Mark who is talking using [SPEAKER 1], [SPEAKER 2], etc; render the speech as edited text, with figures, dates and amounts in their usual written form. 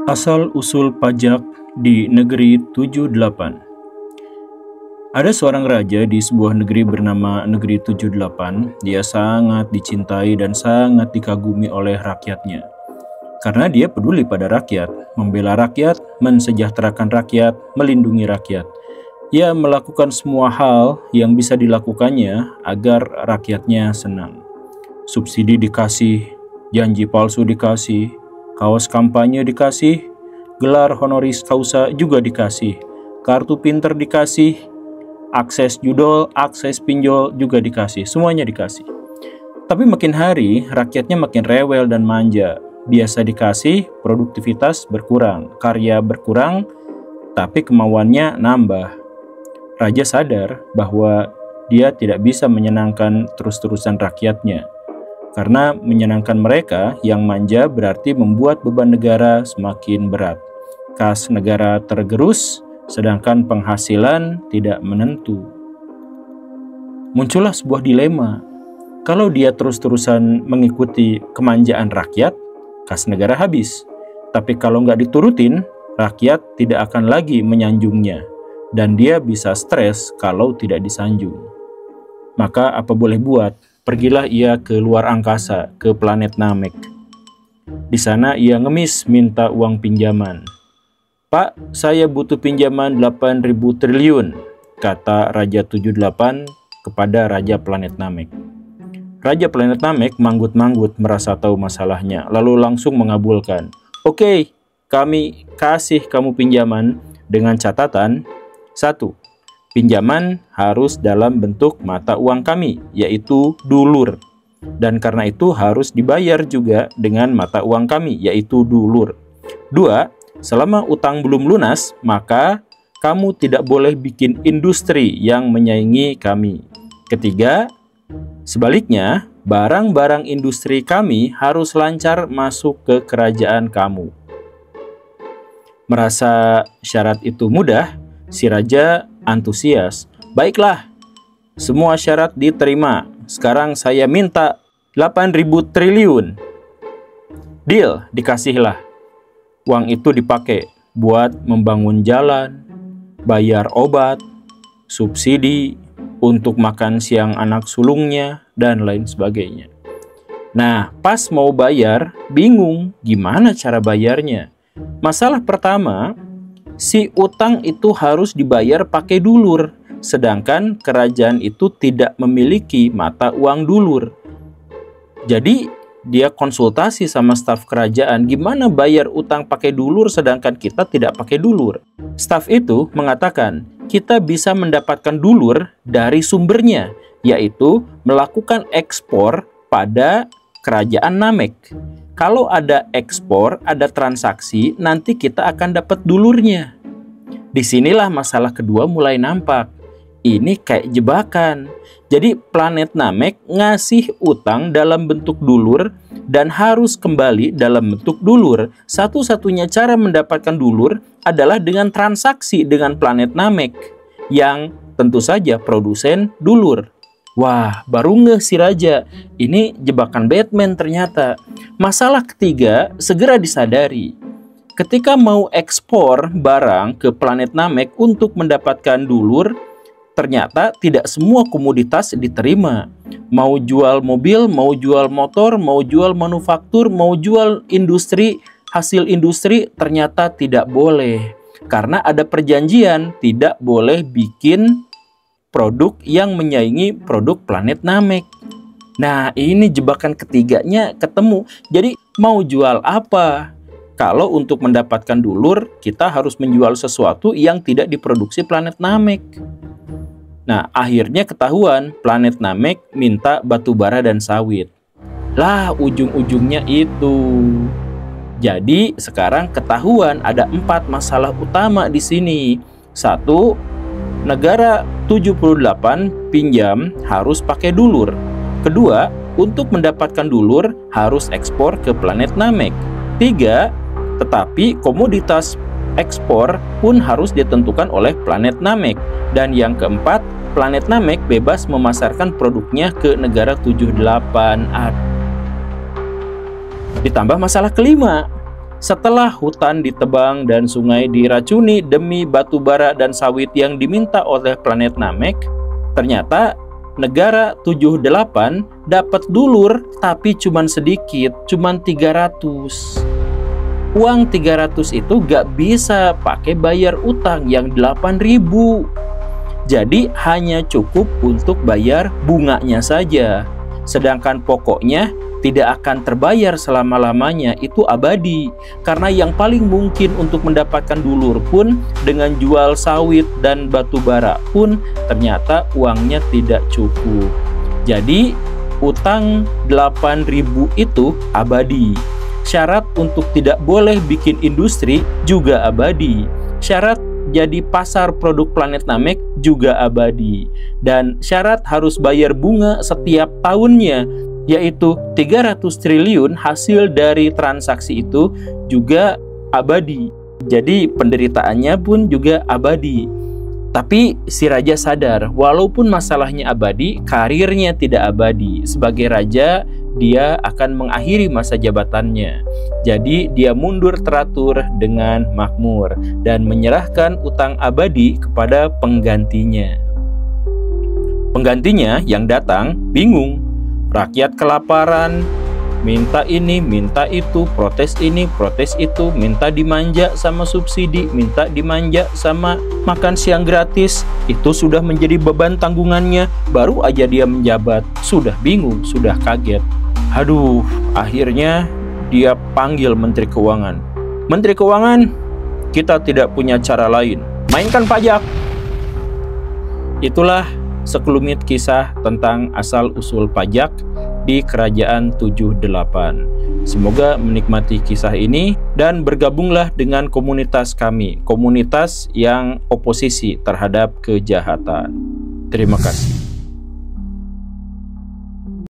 [SPEAKER 1] Asal-usul pajak di negeri 78. Ada seorang raja di sebuah negeri bernama negeri 78. Dia sangat dicintai dan sangat dikagumi oleh rakyatnya. Karena dia peduli pada rakyat, membela rakyat, mensejahterakan rakyat, melindungi rakyat. Ia melakukan semua hal yang bisa dilakukannya agar rakyatnya senang. Subsidi dikasih, janji palsu dikasih, kaos kampanye dikasih, gelar honoris causa juga dikasih, kartu pinter dikasih, akses judol, akses pinjol juga dikasih, semuanya dikasih. Tapi makin hari, rakyatnya makin rewel dan manja. Biasa dikasih, produktivitas berkurang, karya berkurang, tapi kemauannya nambah. Raja sadar bahwa dia tidak bisa menyenangkan terus-terusan rakyatnya. Karena menyenangkan mereka yang manja berarti membuat beban negara semakin berat. Kas negara tergerus, sedangkan penghasilan tidak menentu. Muncullah sebuah dilema. Kalau dia terus-terusan mengikuti kemanjaan rakyat, kas negara habis. Tapi kalau nggak diturutin, rakyat tidak akan lagi menyanjungnya. Dan dia bisa stres kalau tidak disanjung. Maka apa boleh buat? Pergilah ia ke luar angkasa, ke planet Namek. Di sana ia ngemis minta uang pinjaman. "Pak, saya butuh pinjaman 8.000 triliun, kata Raja 78 kepada Raja planet Namek. Raja planet Namek manggut-manggut merasa tahu masalahnya, lalu langsung mengabulkan. "Oke, kami kasih kamu pinjaman dengan catatan 1. Pinjaman harus dalam bentuk mata uang kami, yaitu dulur. Dan karena itu harus dibayar juga dengan mata uang kami, yaitu dulur. 2. Selama utang belum lunas, maka kamu tidak boleh bikin industri yang menyaingi kami. Ketiga, sebaliknya, barang-barang industri kami harus lancar masuk ke kerajaan kamu." Merasa syarat itu mudah, si raja antusias. "Baiklah, semua syarat diterima. Sekarang saya minta 8.000 triliun. Deal, dikasihlah. Uang itu dipakai buat membangun jalan, bayar obat, subsidi, untuk makan siang anak sulungnya, dan lain sebagainya." Nah, pas mau bayar, bingung gimana cara bayarnya. Masalah pertama, si utang itu harus dibayar pakai dulur, sedangkan kerajaan itu tidak memiliki mata uang dulur. Jadi dia konsultasi sama staf kerajaan, gimana bayar utang pakai dulur sedangkan kita tidak pakai dulur. Staf itu mengatakan, kita bisa mendapatkan dulur dari sumbernya, yaitu melakukan ekspor pada kerajaan Namek. Kalau ada ekspor, ada transaksi, nanti kita akan dapat dulurnya. Disinilah masalah kedua mulai nampak. Ini kayak jebakan. Jadi planet Namek ngasih utang dalam bentuk dulur dan harus kembali dalam bentuk dulur. Satu-satunya cara mendapatkan dulur adalah dengan transaksi dengan planet Namek, yang tentu saja produsen dulur. Wah, baru ngeh si raja, ini jebakan Batman ternyata. Masalah ketiga segera disadari. Ketika mau ekspor barang ke planet Namek untuk mendapatkan dulur, ternyata tidak semua komoditas diterima. Mau jual mobil, mau jual motor, mau jual manufaktur, mau jual industri, hasil industri ternyata tidak boleh. Karena ada perjanjian tidak boleh bikin produk yang menyaingi produk planet Namek. Nah, ini jebakan ketiganya ketemu. Jadi mau jual apa? Kalau untuk mendapatkan dulur, kita harus menjual sesuatu yang tidak diproduksi planet Namek. Nah, akhirnya ketahuan planet Namek minta batu bara dan sawit. Lah, ujung-ujungnya itu. Jadi, sekarang ketahuan ada 4 masalah utama di sini. 1. Negara 78 pinjam harus pakai dulur. Kedua, untuk mendapatkan dulur harus ekspor ke planet Namek. 3, tetapi komoditas ekspor pun harus ditentukan oleh planet Namek. Dan yang keempat, planet Namek bebas memasarkan produknya ke negara 78. Ditambah masalah kelima, Setelah hutan ditebang dan sungai diracuni demi batu bara dan sawit yang diminta oleh planet Namek, ternyata negara 78 dapat dulur tapi cuman sedikit, cuman 300. Uang 300 itu gak bisa pakai bayar utang yang 8.000. Jadi hanya cukup untuk bayar bunganya saja. Sedangkan pokoknya tidak akan terbayar selama-lamanya, itu abadi. Karena yang paling mungkin untuk mendapatkan dulur pun dengan jual sawit dan batu bara pun ternyata uangnya tidak cukup. Jadi utang 8.000 itu abadi. Syarat untuk tidak boleh bikin industri juga abadi. Syarat jadi pasar produk planet Namek juga abadi. Dan syarat harus bayar bunga setiap tahunnya, yaitu 300 triliun hasil dari transaksi itu juga abadi. Jadi penderitaannya pun juga abadi. Tapi si raja sadar, walaupun masalahnya abadi, karirnya tidak abadi. Sebagai raja, dia akan mengakhiri masa jabatannya. Jadi dia mundur teratur dengan makmur dan menyerahkan utang abadi kepada penggantinya. Penggantinya yang datang bingung. Rakyat kelaparan, minta ini, minta itu, protes ini, protes itu, minta dimanja sama subsidi, minta dimanja sama makan siang gratis. Itu sudah menjadi beban tanggungannya. Baru aja dia menjabat, sudah bingung, sudah kaget. Aduh, akhirnya dia panggil Menteri Keuangan. Menteri Keuangan, kita tidak punya cara lain, mainkan pajak. Itulah sekelumit kisah tentang asal-usul pajak di Kerajaan 78. Semoga menikmati kisah ini dan bergabunglah dengan komunitas kami, komunitas yang oposisi terhadap kejahatan. Terima kasih.